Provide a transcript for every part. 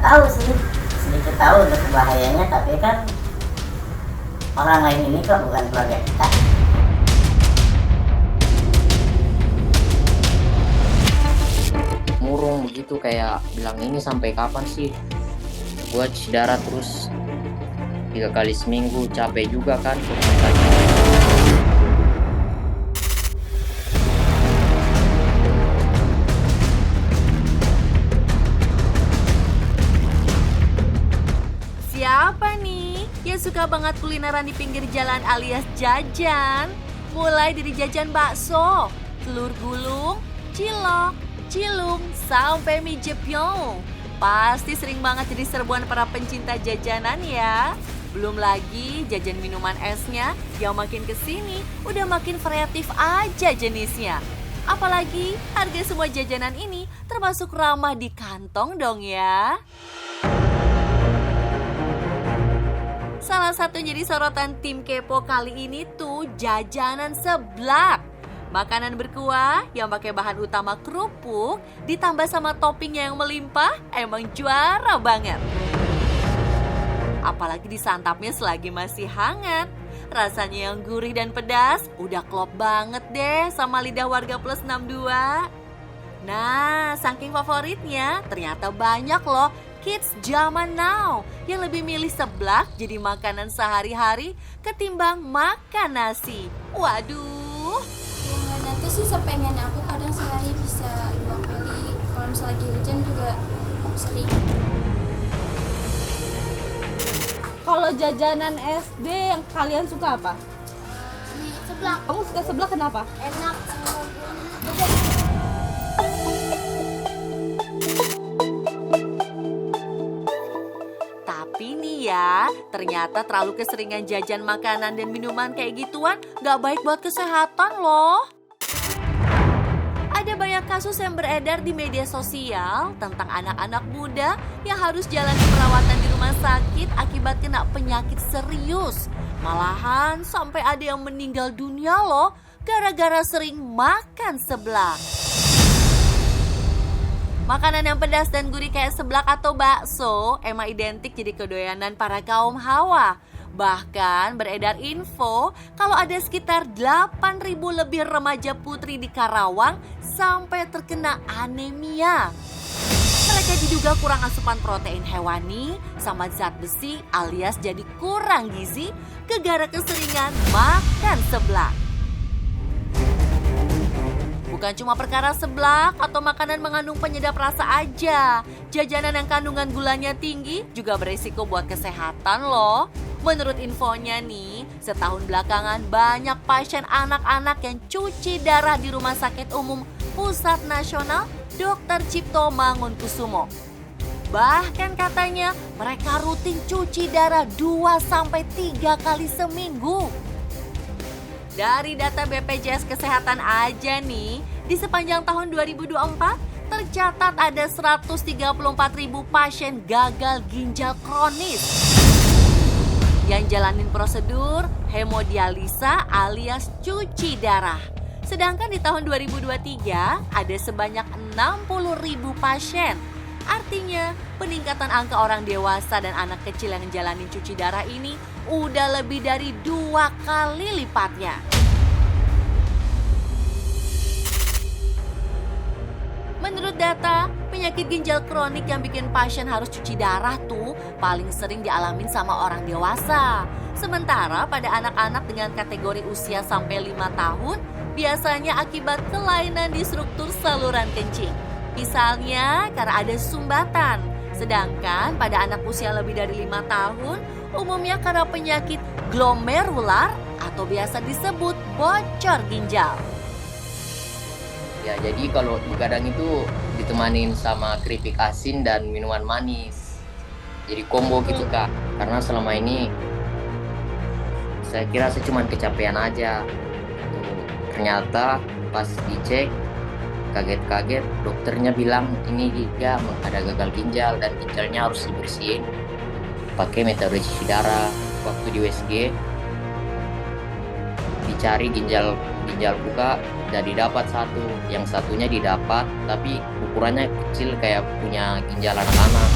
tahu sih, sedikit tahu untuk bahayanya, tapi kan orang lain ini kok bukan keluarga kita. Murung begitu, kayak bilang ini sampai kapan sih buat cuci darah terus 3 kali seminggu, capek juga kan. Siapa nih yang suka banget kulineran di pinggir jalan alias jajan? Mulai dari jajan bakso, telur gulung, cilok, cilung, sampai mie jepyong. Pasti sering banget jadi serbuan para pencinta jajanan ya. Belum lagi jajan minuman esnya yang makin kesini udah makin variatif aja jenisnya. Apalagi harga semua jajanan ini termasuk ramah di kantong dong ya. Salah satu jadi sorotan tim Kepo kali ini tuh jajanan seblak. Makanan berkuah yang pakai bahan utama kerupuk ditambah sama toppingnya yang melimpah, emang juara banget. Apalagi disantapnya selagi masih hangat. Rasanya yang gurih dan pedas udah klop banget deh sama lidah warga plus 62. Nah, saking favoritnya ternyata banyak loh kids zaman now yang lebih milih seblak jadi makanan sehari-hari ketimbang makan nasi. Waduh. Ya, nanti sih sepengen aku kadang sehari bisa 2 kali. Kalau misalnya lagi hujan juga sering. Kalau jajanan SD yang kalian suka apa? Seblak Kamu suka seblak kenapa? enak. Tapi nih ya, ternyata terlalu keseringan jajan makanan dan minuman kayak gituan gak baik buat kesehatan loh. Ada banyak kasus yang beredar di media sosial tentang anak-anak muda yang harus jalani perawatan di rumah sakit akibat kena penyakit serius. Malahan sampai ada yang meninggal dunia loh gara-gara sering makan seblak. Makanan yang pedas dan gurih kayak seblak atau bakso emang identik jadi kedoyanan para kaum hawa. Bahkan beredar info kalau ada sekitar 8.000 lebih remaja putri di Karawang sampai terkena anemia. Mereka diduga kurang asupan protein hewani sama zat besi alias jadi kurang gizi gara-gara keseringan makan seblak. Bukan cuma perkara seblak atau makanan mengandung penyedap rasa aja. Jajanan yang kandungan gulanya tinggi juga berisiko buat kesehatan loh. Menurut infonya nih, setahun belakangan banyak pasien anak-anak yang cuci darah di Rumah Sakit Umum Pusat Nasional Dr. Cipto Mangunkusumo. Bahkan katanya mereka rutin cuci darah 2-3 kali seminggu. Dari data BPJS Kesehatan aja nih, di sepanjang tahun 2024 tercatat ada 134.000 pasien gagal ginjal kronis yang jalanin prosedur hemodialisa alias cuci darah. Sedangkan di tahun 2023 ada sebanyak 60.000 pasien. Artinya peningkatan angka orang dewasa dan anak kecil yang jalanin cuci darah ini udah lebih dari 2 kali lipatnya. Menurut data, penyakit ginjal kronik yang bikin pasien harus cuci darah tuh paling sering dialamin sama orang dewasa. Sementara pada anak-anak dengan kategori usia sampai 5 tahun, biasanya akibat kelainan di struktur saluran kencing. Misalnya karena ada sumbatan. Sedangkan pada anak usia lebih dari 5 tahun, umumnya karena penyakit glomerular atau biasa disebut bocor ginjal. Ya, jadi kalau begadang itu ditemanin sama keripik asin dan minuman manis. Jadi combo gitu Kak. Karena selama ini saya kira saya cuma kecapean aja. Ternyata pas dicek kaget-kaget dokternya bilang ini dia ada gagal ginjal dan ginjalnya harus dibersihin pakai metode cuci darah. Waktu di USG dicari ginjal buka, jadi dapat satu, yang satunya didapat tapi ukurannya kecil kayak punya ginjal anak-anak.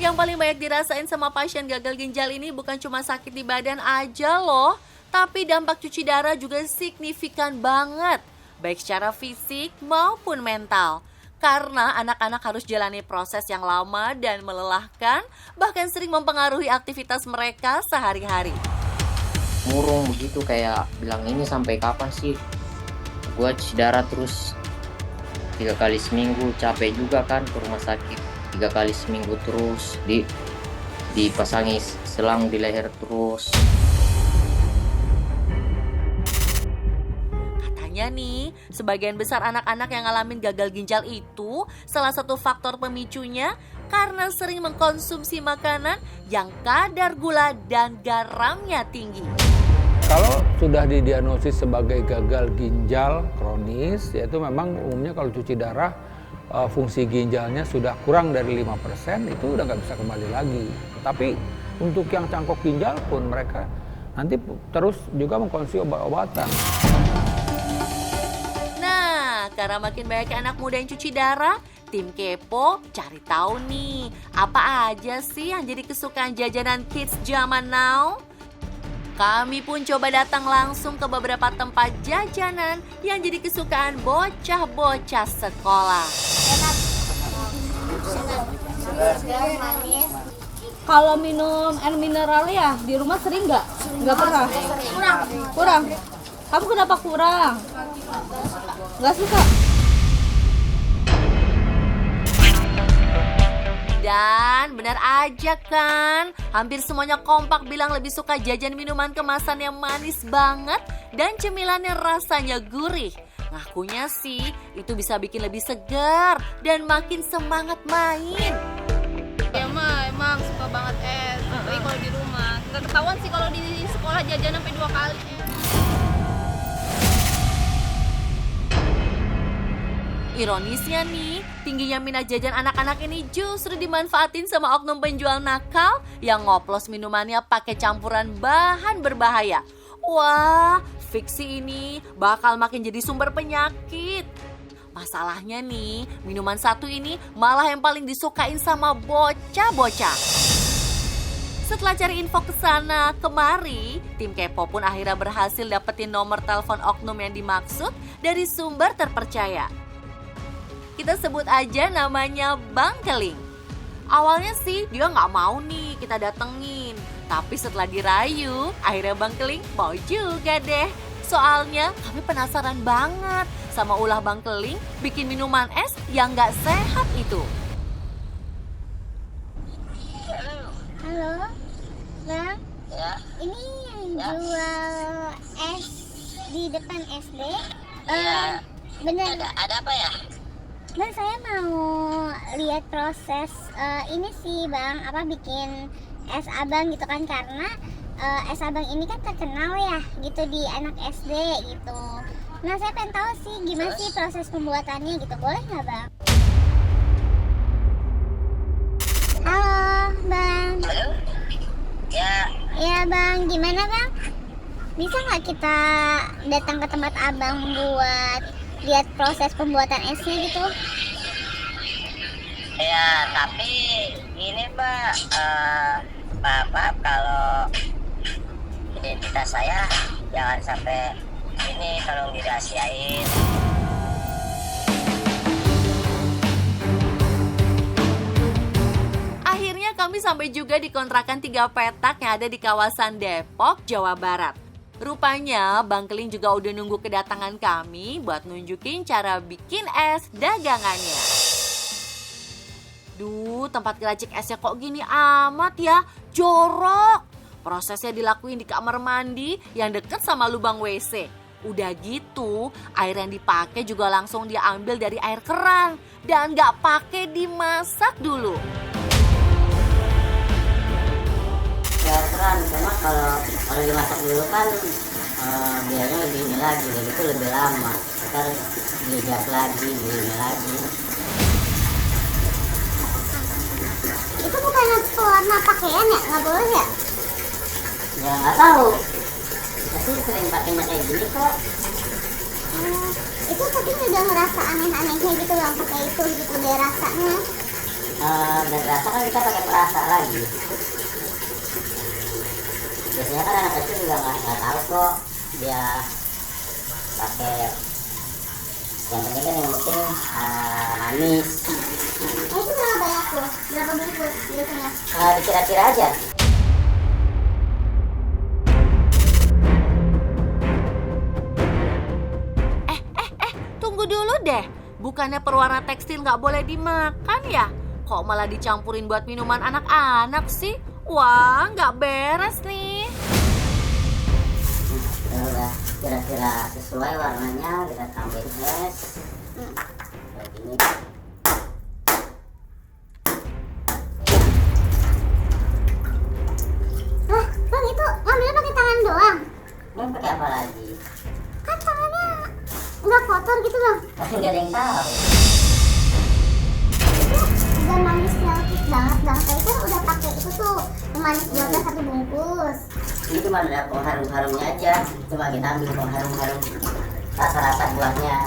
Yang paling banyak dirasain sama pasien gagal ginjal ini bukan cuma sakit di badan aja loh, tapi dampak cuci darah juga signifikan banget, baik secara fisik maupun mental. Karena anak-anak harus jalani proses yang lama dan melelahkan, bahkan sering mempengaruhi aktivitas mereka sehari-hari. Murung begitu, kayak bilang ini sampai kapan sih gua cuci darah terus 3 kali seminggu, capek juga kan ke rumah sakit 3 kali seminggu terus, dipasangi selang di leher terus. Katanya nih, sebagian besar anak-anak yang ngalamin gagal ginjal itu salah satu faktor pemicunya karena sering mengkonsumsi makanan yang kadar gula dan garamnya tinggi. Kalau sudah didiagnosis sebagai gagal ginjal kronis, yaitu memang umumnya kalau cuci darah fungsi ginjalnya sudah kurang dari 5%, itu udah nggak bisa kembali lagi. Tapi untuk yang cangkok ginjal pun mereka nanti terus juga mengkonsumsi obat-obatan. Nah, karena makin banyak anak muda yang cuci darah, tim Kepo cari tahu nih, apa aja sih yang jadi kesukaan jajanan kids zaman now? Kami pun coba datang langsung ke beberapa tempat jajanan yang jadi kesukaan bocah-bocah sekolah. Kalau minum air mineral ya di rumah sering nggak? Nggak pernah? Kurang? Kamu kenapa kurang? Nggak suka? Dan benar aja kan, hampir semuanya kompak bilang lebih suka jajan minuman kemasan yang manis banget dan cemilannya rasanya gurih. Ngakunya sih itu bisa bikin lebih segar dan makin semangat main. Ya mah emang suka banget es, tapi kalau di rumah nggak ketahuan sih kalau di sekolah jajan sampai 2 kali. Ironisnya nih, tingginya minat jajan anak-anak ini justru dimanfaatin sama oknum penjual nakal yang ngoplos minumannya pakai campuran bahan berbahaya. Wah, fiksi ini bakal makin jadi sumber penyakit. Masalahnya nih, minuman satu ini malah yang paling disukain sama bocah-bocah. Setelah cari info ke sana kemari, tim Kepo pun akhirnya berhasil dapetin nomor telepon oknum yang dimaksud dari sumber terpercaya. Kita sebut aja namanya Bang Keling. Awalnya sih dia nggak mau nih kita datengin. Tapi setelah dirayu, akhirnya Bang Keling mau juga deh. Soalnya kami penasaran banget sama ulah Bang Keling bikin minuman es yang nggak sehat itu. Halo, Bang. Ya, Ini yang jual es di depan SD. Bener. ada apa ya? Bang, saya mau lihat proses ini sih, Bang. Apa bikin es abang gitu kan, karena es abang ini kan terkenal ya gitu di anak SD gitu. Nah, saya pengen tahu sih gimana sih proses pembuatannya gitu. Boleh nggak, Bang? Halo, Bang. Halo? Ya, Bang. Gimana, Bang? Bisa nggak kita datang ke tempat abang buat lihat proses pembuatan esnya gitu? Ya, tapi ini Mbak, maaf kalau identitas saya jangan sampai ini, tolong dirahasiain. Akhirnya kami sampai juga di kontrakan 3 petak yang ada di kawasan Depok, Jawa Barat. Rupanya Bang Keling juga udah nunggu kedatangan kami buat nunjukin cara bikin es dagangannya. Duh, tempat geracik esnya kok gini amat ya, jorok. Prosesnya dilakuin di kamar mandi yang deket sama lubang WC. Udah gitu, air yang dipakai juga langsung diambil dari air keran dan gak pakai dimasak dulu. Ya keran, cuma kalau dimasak dulu kan biasanya lebih ini lagi, jadi itu lebih lama. Ntar digas lagi, ini lagi. Itu bukan pewarna pakaian ya? Nggak boleh ya? Ya nggak tahu. Kita sih sering pakainya kayak gini kok. Itu tapi udah ngerasa aneh-anehnya gitu, Bang, pakai itu gitu deh rasanya. Dan rasa kan kita pakai perasa lagi. Biasanya kan anak kecil juga nggak tahu kok dia pakai, yang penting kan yang penting manis. Itu berapa banyak tuh? Berapa bungkus biasanya? Dikira-kira aja. Tunggu dulu deh, bukannya perwarna tekstil nggak boleh dimakan ya? Kok malah dicampurin buat minuman anak-anak sih? Wah, nggak beres nih. Udah kira-kira sesuai warnanya, kita tambahin es. Kayak gini. Lah, Bang itu ngambilnya pakai tangan doang? Mau pakai apa lagi? Kan tangannya nggak kotor gitu Bang? Tapi nggak ada yang tahu. Udah manis kreatif banget Bang. Saya kan udah pakai itu tuh pemanis buatnya 1 bungkus. Ini cuma ada pengharum-harumnya aja. Coba kita ambil pengharum-harum rasa-rasa buahnya.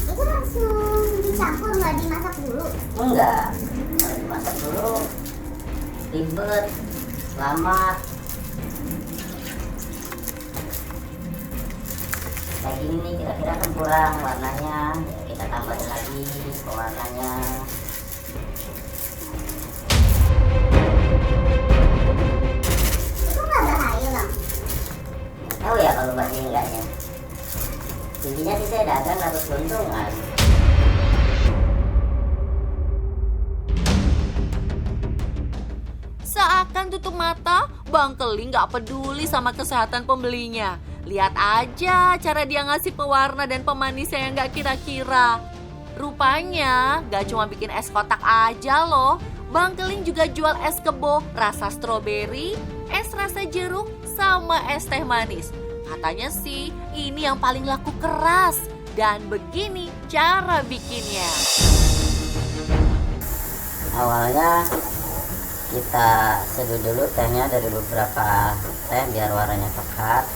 Itu langsung dicampur, nggak dimasak dulu? Enggak, kalau dimasak dulu ribet, lama. Kayak gini nih kira-kira kan kurang warnanya, ya kita tambahin lagi pewarnanya. Itu nggak bahaya Bang? Nggak tahu ya kalau bahaya enggaknya. Intinya sih saya dagang dapat keuntungan. Seakan tutup mata, Bang Keling nggak peduli sama kesehatan pembelinya. Lihat aja cara dia ngasih pewarna dan pemanisnya yang nggak kira-kira. Rupanya nggak cuma bikin es kotak aja loh. Bang Keling juga jual es kebo rasa stroberi, es rasa jeruk, sama es teh manis. Katanya sih ini yang paling laku keras. Dan begini cara bikinnya. Awalnya kita seduh dulu tehnya dari beberapa teh biar warnanya pekat.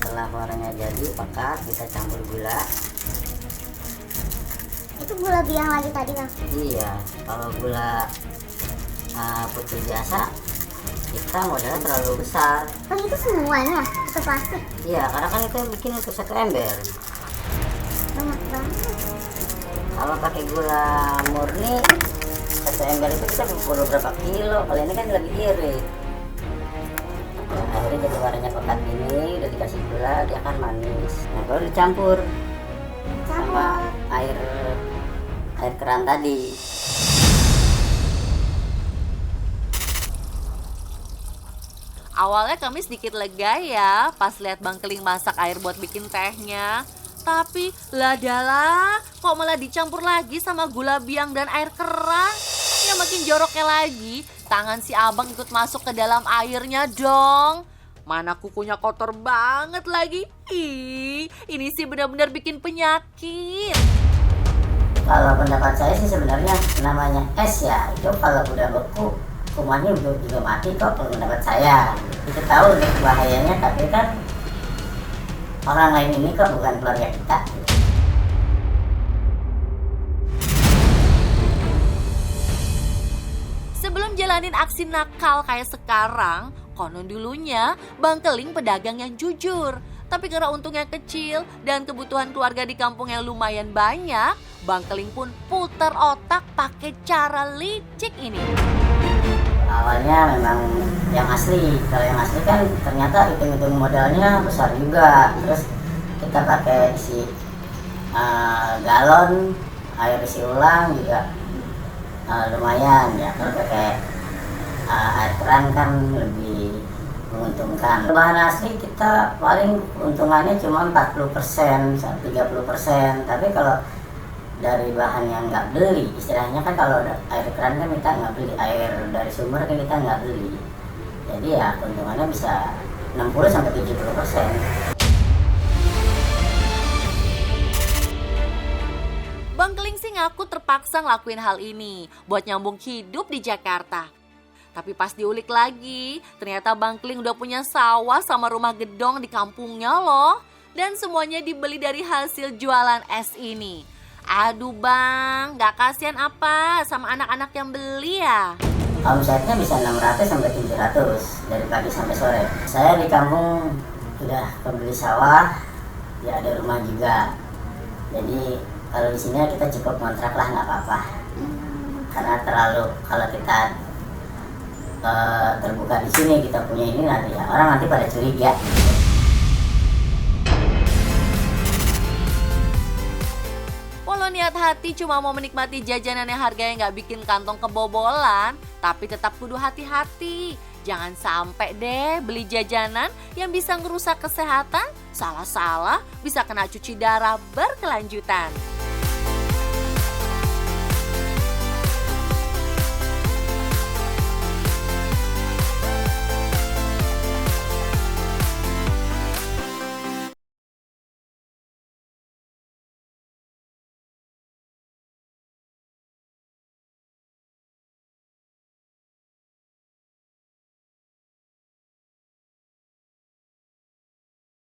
Setelah warnanya jadi pekat, kita campur gula. Itu gula biang lagi tadi Bang? Iya, kalau gula putih biasa kita modalnya terlalu besar. Bang itu semuanya ke plastik? Iya, karena kan itu bikin untuk 1 ember. Banyak banget. Kalau pakai gula murni 1 ember itu kita perlu berapa kilo. Kalau ini kan lebih irit. Nah, akhirnya jadi warnanya pekat gini, udah dikasih gula, dia akan manis. Nah, baru dicampur sama air keran tadi. Awalnya kami sedikit lega ya pas lihat Bang Keling masak air buat bikin tehnya. Tapi ladalah kok malah dicampur lagi sama gula biang dan air keran. Ya makin joroknya lagi, tangan si abang ikut masuk ke dalam airnya dong. Mana kukunya kotor banget lagi. Ih, ini sih benar-benar bikin penyakit. Kalau pendapat saya sih sebenarnya namanya es ya, itu kalau udah beku kumannya juga mati kok kalau pendapat saya. Kita tahu nih bahayanya, tapi kan orang lain ini kok bukan keluarga kita. Sebelum jalanin aksi nakal kayak sekarang, konon dulunya Bang Keling pedagang yang jujur. Tapi karena untungnya kecil dan kebutuhan keluarga di kampung yang lumayan banyak, Bang Keling pun putar otak pakai cara licik ini. Awalnya memang yang asli, kalau yang asli kan ternyata hitung-hitung modalnya besar juga. Terus kita pakai isi galon, air isi ulang juga lumayan ya. Kalau pakai air keran kan lebih menguntungkan. Bahan asli kita paling untungannya cuma 40% sampai 30%. Tapi kalau dari bahan yang nggak beli, istilahnya kan kalau air keran kan kita nggak beli, air dari sumber kan kita nggak beli. Jadi ya keuntungannya bisa 60 sampai 70%. Bang Keling sih ngaku terpaksa ngelakuin hal ini buat nyambung hidup di Jakarta. Tapi pas diulik lagi, ternyata Bang Keling udah punya sawah sama rumah gedong di kampungnya loh. Dan semuanya dibeli dari hasil jualan es ini. Aduh bang, gak kasihan apa sama anak-anak yang beli ya? Omsetnya bisa 600 sampai 700 dari pagi sampai sore. Saya di kampung sudah pembeli sawah, ya ada rumah juga. Jadi kalau di sini kita cukup kontrak lah, nggak apa-apa. Karena terlalu kalau kita terbuka di sini kita punya ini nanti ya orang nanti pada curiga. Walau niat hati cuma mau menikmati jajanan yang harganya nggak bikin kantong kebobolan, tapi tetap kudu hati-hati. Jangan sampai deh beli jajanan yang bisa ngerusak kesehatan, salah-salah bisa kena cuci darah berkelanjutan.